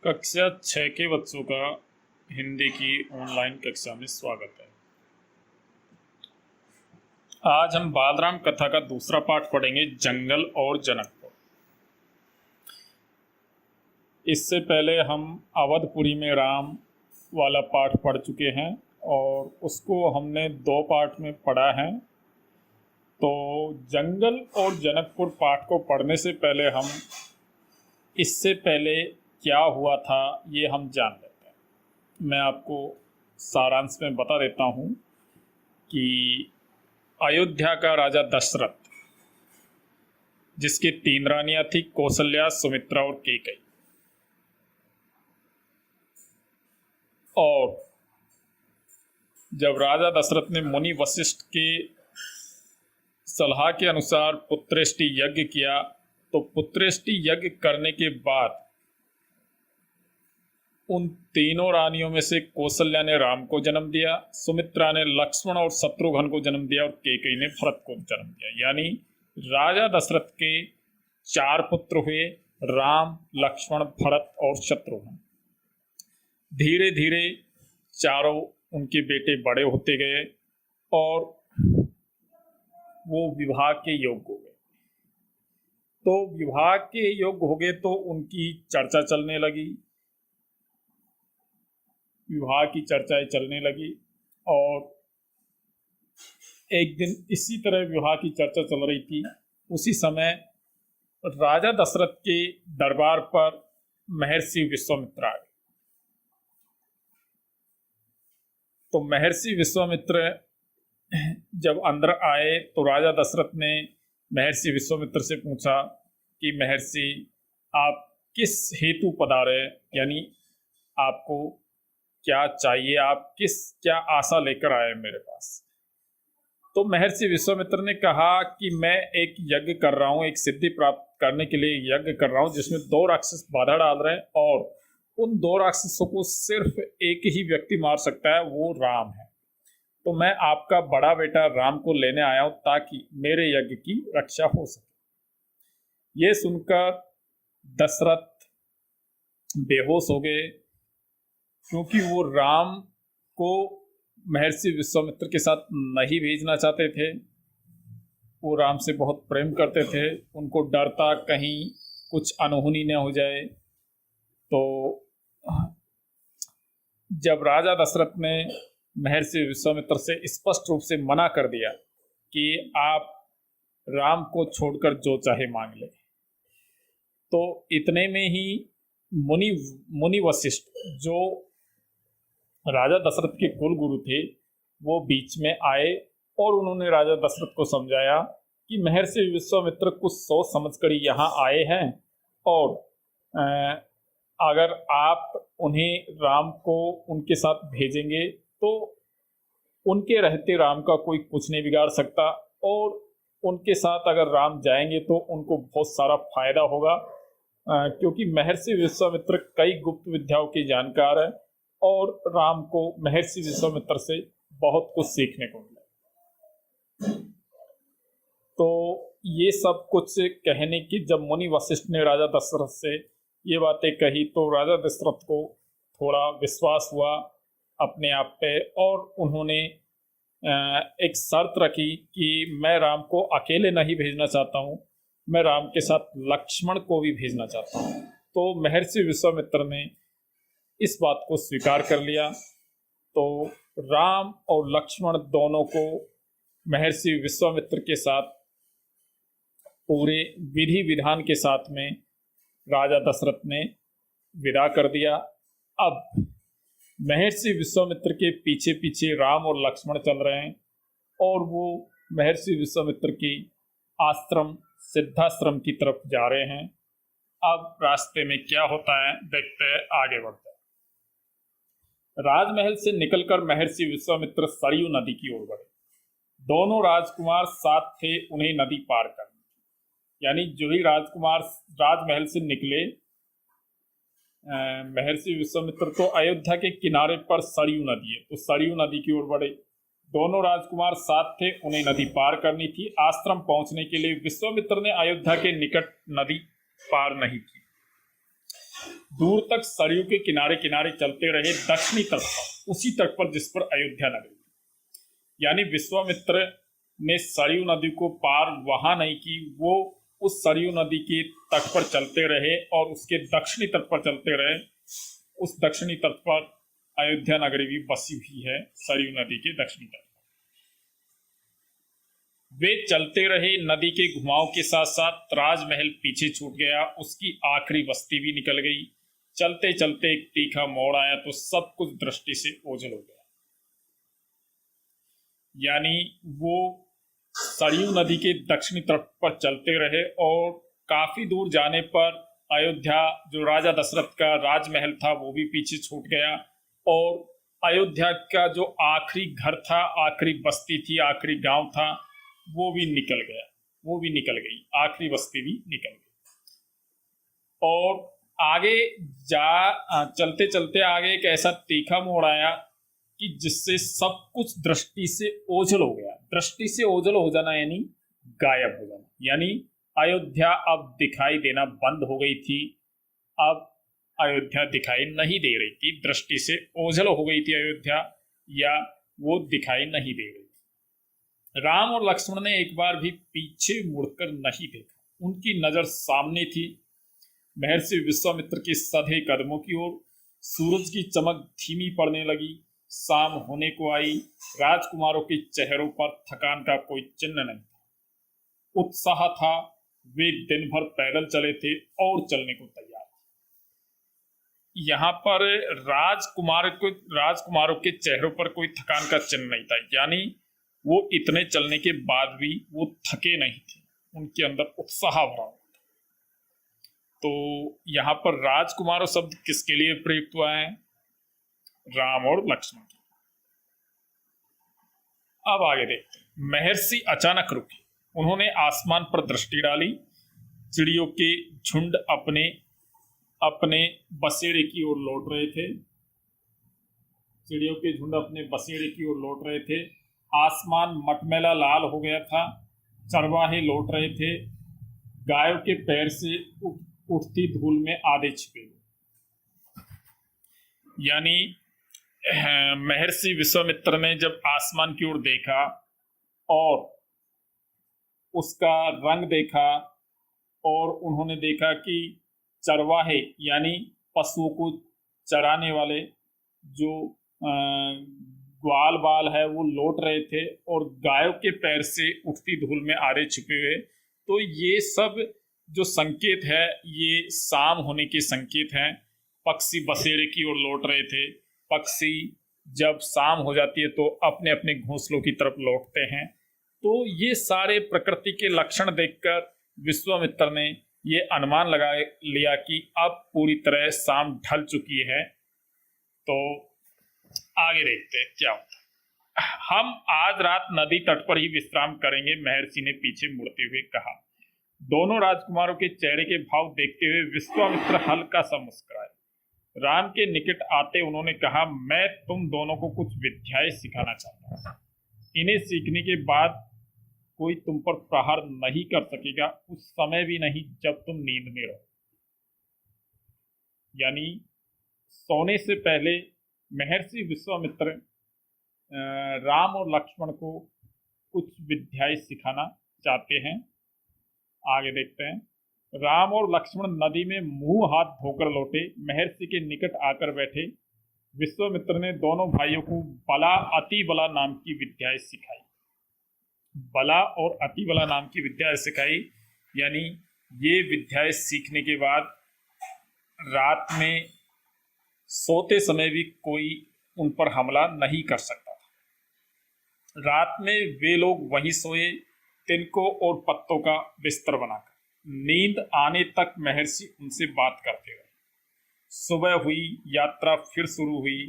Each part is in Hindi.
कक्षा 6 के बच्चों का हिंदी की ऑनलाइन कक्षा में स्वागत है। आज हम बालराम कथा का दूसरा पाठ पढ़ेंगे, जंगल और जनकपुर। इससे पहले हम अवधपुरी में राम वाला पाठ पढ़ चुके हैं और उसको हमने 2 पाठ में पढ़ा है। तो जंगल और जनकपुर पाठ को पढ़ने से पहले हम इससे पहले क्या हुआ था ये हम जान लेते हैं। मैं आपको सारांश में बता देता हूँ कि अयोध्या का राजा दशरथ, जिसकी 3 रानियां थी, कौशल्या, सुमित्रा और कैकेयी, और जब राजा दशरथ ने मुनि वशिष्ठ के सलाह के अनुसार पुत्रेष्टि यज्ञ किया, तो पुत्रेष्टि यज्ञ करने के बाद उन 3 रानियों में से कौशल्या ने राम को जन्म दिया, सुमित्रा ने लक्ष्मण और शत्रुघ्न को जन्म दिया और कैकेयी ने भरत को जन्म दिया। यानी राजा दशरथ के 4 पुत्र हुए, राम, लक्ष्मण, भरत और शत्रुघ्न। धीरे धीरे चारों उनके बेटे बड़े होते गए और वो विवाह के योग्य हो गए। तो विवाह के योग्य हो गए तो उनकी चर्चा चलने लगी, विवाह की चर्चाएं चलने लगी। और एक दिन इसी तरह विवाह की चर्चा चल रही थी, उसी समय राजा दशरथ के दरबार पर महर्षि विश्वामित्र आ गए। तो महर्षि विश्वामित्र जब अंदर आए तो राजा दशरथ ने महर्षि विश्वामित्र से पूछा कि महर्षि, आप किस हेतु पधारे, यानी आपको क्या चाहिए, आप क्या आशा लेकर आए मेरे पास। तो महर्षि विश्वामित्र ने कहा कि मैं एक यज्ञ कर रहा हूँ, एक सिद्धि प्राप्त करने के लिए यज्ञ कर रहा हूँ, जिसमें 2 राक्षस बाधा डाल रहे हैं और उन 2 राक्षसों को सिर्फ एक ही व्यक्ति मार सकता है, वो राम है। तो मैं आपका बड़ा बेटा राम को लेने आया हूँ ताकि मेरे यज्ञ की रक्षा हो सके। ये सुनकर दशरथ बेहोश हो गए, क्योंकि वो राम को महर्षि विश्वामित्र के साथ नहीं भेजना चाहते थे। वो राम से बहुत प्रेम करते थे, उनको डर था कहीं कुछ अनहोनी न हो जाए। तो जब राजा दशरथ ने महर्षि विश्वामित्र से स्पष्ट रूप से मना कर दिया कि आप राम को छोड़कर जो चाहे मांग ले, तो इतने में ही मुनि वशिष्ठ, जो राजा दशरथ के कुल गुरु थे, वो बीच में आए और उन्होंने राजा दशरथ को समझाया कि महर्षि विश्वामित्र कुछ सोच समझकर यहाँ आए हैं और अगर आप उन्हें राम को उनके साथ भेजेंगे तो उनके रहते राम का कोई कुछ नहीं बिगाड़ सकता, और उनके साथ अगर राम जाएंगे तो उनको बहुत सारा फायदा होगा, क्योंकि महर्षि विश्वामित्र कई गुप्त विद्याओं के जानकार है और राम को महर्षि विश्वामित्र से बहुत कुछ सीखने को मिला। तो ये सब कुछ कहने की जब मुनि वशिष्ठ ने राजा दशरथ से ये बातें कही तो राजा दशरथ को थोड़ा विश्वास हुआ अपने आप पे, और उन्होंने एक शर्त रखी कि मैं राम को अकेले नहीं भेजना चाहता हूँ, मैं राम के साथ लक्ष्मण को भी भेजना चाहता हूँ। तो महर्षि विश्वामित्र ने इस बात को स्वीकार कर लिया। तो राम और लक्ष्मण दोनों को महर्षि विश्वामित्र के साथ पूरे विधि विधान के साथ में राजा दशरथ ने विदा कर दिया। अब महर्षि विश्वामित्र के पीछे पीछे राम और लक्ष्मण चल रहे हैं और वो महर्षि विश्वामित्र की आश्रम सिद्धाश्रम की तरफ जा रहे हैं। अब रास्ते में क्या होता है देखते हैं, आगे बढ़ते हैं। राजमहल से निकलकर महर्षि विश्वामित्र सरयू नदी की ओर बढ़े। दोनों राजकुमार साथ थे उन्हें नदी पार करनी। यानी जो ही राजकुमार राजमहल से निकले, महर्षि विश्वामित्र तो अयोध्या के किनारे पर सरयू नदी है, तो सरयू नदी की ओर बढ़े। दोनों राजकुमार साथ थे, उन्हें नदी पार करनी थी। आश्रम पहुंचने के लिए विश्वामित्र ने अयोध्या के निकट नदी पार नहीं की। दूर तक सरयू के किनारे किनारे चलते रहे दक्षिणी तट पर, उसी तट पर जिस पर अयोध्या नगरी थी। यानी विश्वामित्र ने सरयू नदी को पार वहां नहीं की, वो उस सरयू नदी के तट पर चलते रहे और उसके दक्षिणी तट पर चलते रहे। उस दक्षिणी तट पर अयोध्या नगरी भी बसी हुई है, सरयू नदी के दक्षिणी तट। वे चलते रहे, नदी के घुमाव के साथ साथ राजमहल पीछे छूट गया, उसकी आखिरी बस्ती भी निकल गई। चलते चलते एक तीखा मोड़ आया तो सब कुछ दृष्टि से ओझल हो गया। यानी वो सरयू नदी के दक्षिणी तट पर चलते रहे और काफी दूर जाने पर अयोध्या, जो राजा दशरथ का राजमहल था, वो भी पीछे छूट गया और अयोध्या का जो आखिरी घर था, आखिरी बस्ती थी, आखिरी गांव था, वो भी निकल गया, वो भी निकल गई, आखिरी बस्ती भी निकल गई। और आगे चलते चलते आगे एक ऐसा तीखा मोड़ आया कि जिससे सब कुछ दृष्टि से ओझल हो गया। दृष्टि से ओझल हो जाना यानी गायब हो जाना, यानी अयोध्या अब दिखाई देना बंद हो गई थी। अब अयोध्या दिखाई नहीं दे रही थी, दृष्टि से ओझल हो गई थी अयोध्या, या वो दिखाई नहीं दे रही। राम और लक्ष्मण ने एक बार भी पीछे मुड़कर नहीं देखा, उनकी नजर सामने थी, महर्षि विश्वामित्र के सधे कदमों की ओर। सूरज की चमक धीमी पड़ने लगी, शाम होने को आई। राजकुमारों के चेहरों पर थकान का कोई चिन्ह नहीं था, उत्साह था। वे दिन भर पैदल चले थे और चलने को तैयार थे। यहाँ पर राजकुमारों के चेहरों पर कोई थकान का चिन्ह नहीं था, यानी वो इतने चलने के बाद भी वो थके नहीं थे, उनके अंदर उत्साह भरा हुआ था। तो यहाँ पर राजकुमारों शब्द किसके लिए प्रयुक्त हुआ है? राम और लक्ष्मण के। अब आगे देखते हैं। महर्षि अचानक रुके, उन्होंने आसमान पर दृष्टि डाली। चिड़ियों के झुंड अपने अपने बसेरे की ओर लौट रहे थे। चिड़ियों के झुंड अपने बसेरे की ओर लौट रहे थे। आसमान मटमैला लाल हो गया था। चरवाहे लौट रहे थे, गायों के पैर से उठती धूल में आधे छिपे हुए। यानी महर्षि विश्वामित्र ने जब आसमान की ओर देखा और उसका रंग देखा और उन्होंने देखा कि चरवाहे यानी पशुओं को चराने वाले जो ग्वाल बाल है वो लौट रहे थे और गायों के पैर से उठती धूल में आड़े छिपे हुए। तो ये सब जो संकेत है ये शाम होने के संकेत हैं। पक्षी बसेरे की ओर लौट रहे थे। पक्षी जब शाम हो जाती है तो अपने अपने घोंसलों की तरफ लौटते हैं। तो ये सारे प्रकृति के लक्षण देखकर विश्वामित्र ने ये अनुमान लगा लिया कि अब पूरी तरह शाम ढल चुकी है। तो आगे देखते हैं क्या होता है। हम आज रात नदी तट पर ही विश्राम करेंगे, महर्षि ने पीछे मुड़ते हुए कहा। दोनों राजकुमारों के चेहरे के भाव देखते हुए विश्वामित्र हल्का सा मुस्कुराए। राम के निकट आते उन्होंने कहा, मैं तुम दोनों को कुछ विद्याएं सिखाना चाहता हूँ। इन्हें सीखने के बाद कोई तुम पर प्रहार नहीं कर सकेगा, उस समय भी नहीं जब तुम नींद में रहो। यानी सोने से पहले महर्षि विश्वामित्र राम और लक्ष्मण को कुछ विद्याएं सिखाना चाहते हैं। आगे देखते हैं। राम और लक्ष्मण नदी में मुंह हाथ धोकर लौटे, महर्षि के निकट आकर बैठे। विश्वामित्र ने दोनों भाइयों को बला अति बला नाम की विद्याएं सिखाई। बला और अति बला नाम की विद्याएं सिखाई, यानी ये विद्याएं सीखने के बाद रात में सोते समय भी कोई उन पर हमला नहीं कर सकता था। रात में वे लोग वहीं सोए, तिनकों और पत्तों का बिस्तर बनाकर। नींद आने तक महर्षि उनसे बात करते रहे। सुबह हुई, यात्रा फिर शुरू हुई।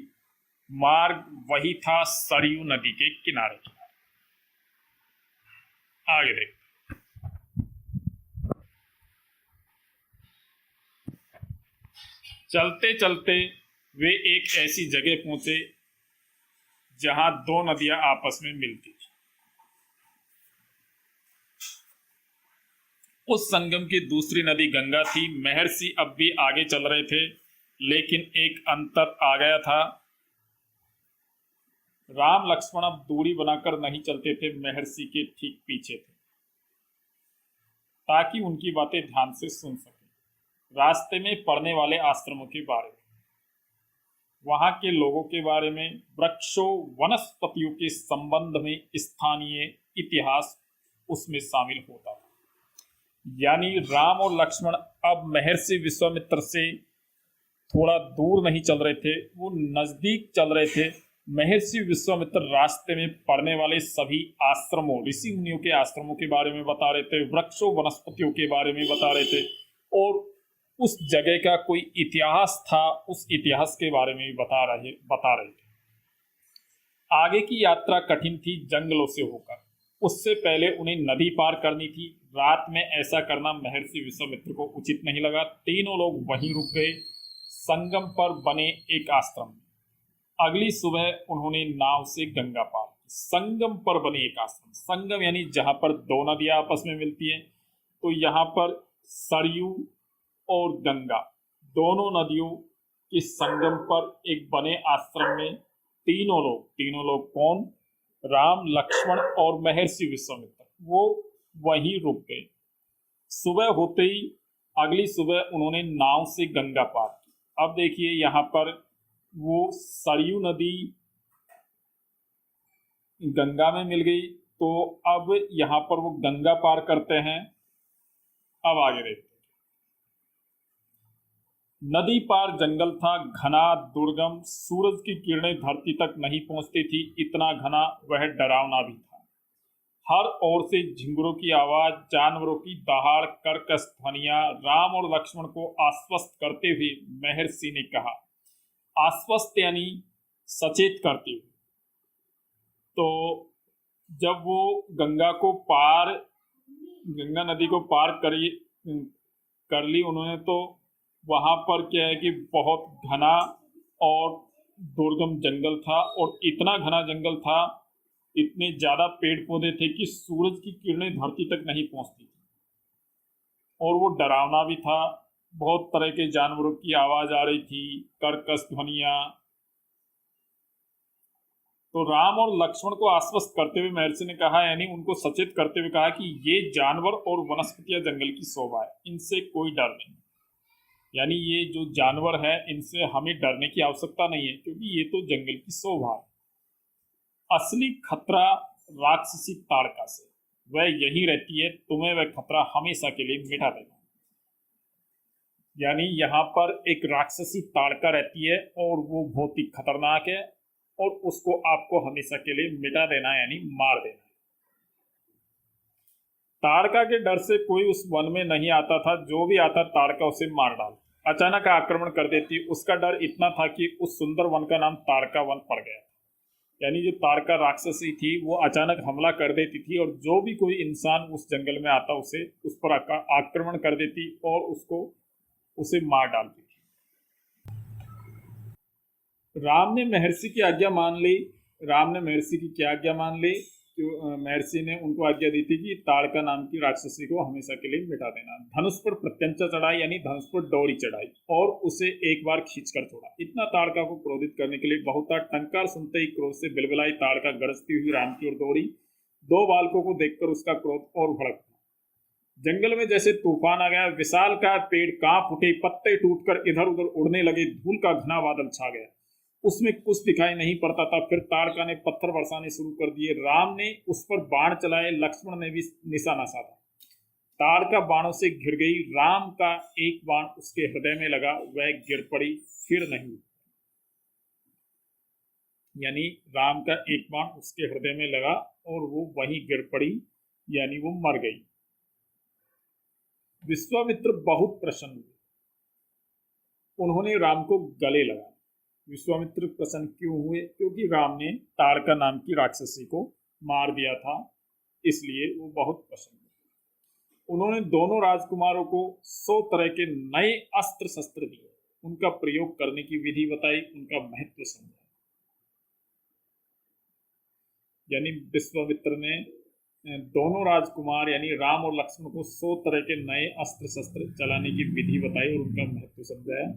मार्ग वही था, सरयू नदी के किनारे। आगे देख। चलते चलते वे एक ऐसी जगह पहुंचे जहां दो नदियां आपस में मिलती थी। उस संगम की दूसरी नदी गंगा थी। महर्षि अब भी आगे चल रहे थे, लेकिन एक अंतर आ गया था। राम लक्ष्मण अब दूरी बनाकर नहीं चलते थे, महर्षि के ठीक पीछे थे, ताकि उनकी बातें ध्यान से सुन सके। रास्ते में पड़ने वाले आश्रमों के बारे में, वहां के लोगों के बारे में, वृक्षों वनस्पतियों के संबंध में स्थानीय इतिहास उसमें शामिल होता था। यानी राम और लक्ष्मण अब महर्षि विश्वामित्र से थोड़ा दूर नहीं चल रहे थे, वो नजदीक चल रहे थे। महर्षि विश्वामित्र रास्ते में पड़ने वाले सभी आश्रमों, ऋषि मुनियों के आश्रमों के बारे में बता रहे थे, वृक्षों वनस्पतियों के बारे में बता रहे थे, और उस जगह का कोई इतिहास था, उस इतिहास के बारे में भी बता रहे थे। आगे की यात्रा कठिन थी, जंगलों से होकर। उससे पहले उन्हें नदी पार करनी थी। रात में ऐसा करना महर्षि विश्वामित्र को उचित नहीं लगा। तीनों लोग वहीं रुक गए, संगम पर बने एक आश्रम में। अगली सुबह उन्होंने नाव से गंगा पार की। संगम पर बने एक आश्रम, संगम यानी जहां पर दो नदियां आपस में मिलती हैं। तो यहाँ पर सरयू और गंगा दोनों नदियों के संगम पर एक बने आश्रम में तीनों लोग कौन? राम, लक्ष्मण और महर्षि विश्वामित्र, वो वहीं रुक गए। सुबह होते ही अगली सुबह उन्होंने नाव से गंगा पार की। अब देखिए यहाँ पर वो सरयू नदी गंगा में मिल गई, तो अब यहाँ पर वो गंगा पार करते हैं। अब आगे देखते हैं। नदी पार जंगल था, घना, दुर्गम, सूरज की किरणें धरती तक नहीं पहुंचती थी, इतना घना, वह डरावना भी था। हर ओर से झिंगुरों की आवाज, जानवरों की दहाड़, कर्कश ध्वनियां। राम और लक्ष्मण को आश्वस्त करते हुए महर्षि ने कहा, आश्वस्त यानी सचेत करते हुए। तो जब वो गंगा नदी को पार कर ली उन्होंने, तो वहां पर क्या है कि बहुत घना और दुर्गम जंगल था, और इतना घना जंगल था, इतने ज्यादा पेड़ पौधे थे कि सूरज की किरणें धरती तक नहीं पहुंचती थी, और वो डरावना भी था। बहुत तरह के जानवरों की आवाज आ रही थी, कर्कश ध्वनियां। तो राम और लक्ष्मण को आश्वस्त करते हुए महर्षि ने कहा, यानी उनको सचेत करते हुए कहा कि ये जानवर और वनस्पतियां जंगल की शोभा है, इनसे कोई डर नहीं। यानी ये जो जानवर है, इनसे हमें डरने की आवश्यकता नहीं है, क्योंकि ये तो जंगल की शोभा है। असली खतरा राक्षसी ताड़का से, वह यही रहती है, तुम्हें वह खतरा हमेशा के लिए मिटा देना। यानी यहाँ पर एक राक्षसी ताड़का रहती है, और वो बहुत ही खतरनाक है, और उसको आपको हमेशा के लिए मिटा देना है, यानी मार देना है। ताड़का के डर से कोई उस वन में नहीं आता था, जो भी आता ताड़का उसे मार डालता, अचानक आक्रमण कर देती। उसका डर इतना था कि उस सुंदर वन का नाम ताड़का वन पड़ गया। यानी जो ताड़का राक्षसी थी, वो अचानक हमला कर देती थी, और जो भी कोई इंसान उस जंगल में आता उसे उस पर आक्रमण कर देती और उसे मार डालती थी। राम ने महर्षि की आज्ञा मान ली। राम ने महर्षि की क्या आज्ञा मान ली? महर्षि ने उनको आज्ञा दी थी कि ताड़का नाम की राक्षसी को हमेशा के लिए मिटा देना। धनुष पर प्रत्यंचा चढ़ाई, यानी धनुष पर डोरी चढ़ाई, और उसे एक बार खींचकर छोड़ा। इतना ताड़का को क्रोधित करने के लिए बहुत था। टंकार सुनते ही क्रोध से बिलबिलाई ताड़का गरजती हुई राम की ओर दौड़ी। दो बालकों को देखकर उसका क्रोध और भड़क गया। जंगल में जैसे तूफान आ गया। विशाल का पेड़ कांप उठे, पत्ते टूटकर इधर उधर उड़ने लगे, धूल का घना बादल छा गया, उसमें कुछ दिखाई नहीं पड़ता था। फिर ताड़का ने पत्थर बरसाने शुरू कर दिए। राम ने उस पर बाण चलाए, लक्ष्मण ने भी निशाना साधा। ताड़का बाणों से घिर गई। राम का एक बाण उसके हृदय में लगा, वह गिर पड़ी, फिर नहीं। यानी राम का एक बाण उसके हृदय में लगा और वो वहीं गिर पड़ी, यानी वो मर गई। विश्वामित्र बहुत प्रसन्न हुए। उन्होंने राम को गले लगाया। विश्वामित्र प्रसन्न क्यों हुए? क्योंकि राम ने ताड़का नाम की राक्षसी को मार दिया था, इसलिए वो बहुत प्रसन्न हुए। उन्होंने दोनों राजकुमारों को 100 तरह के नए अस्त्र शस्त्र दिए, उनका प्रयोग करने की विधि बताई, उनका महत्व समझाया। यानी विश्वामित्र ने दोनों राजकुमार यानी राम और लक्ष्मण को 100 तरह के नए अस्त्र शस्त्र चलाने की विधि बताई और उनका महत्व समझाया।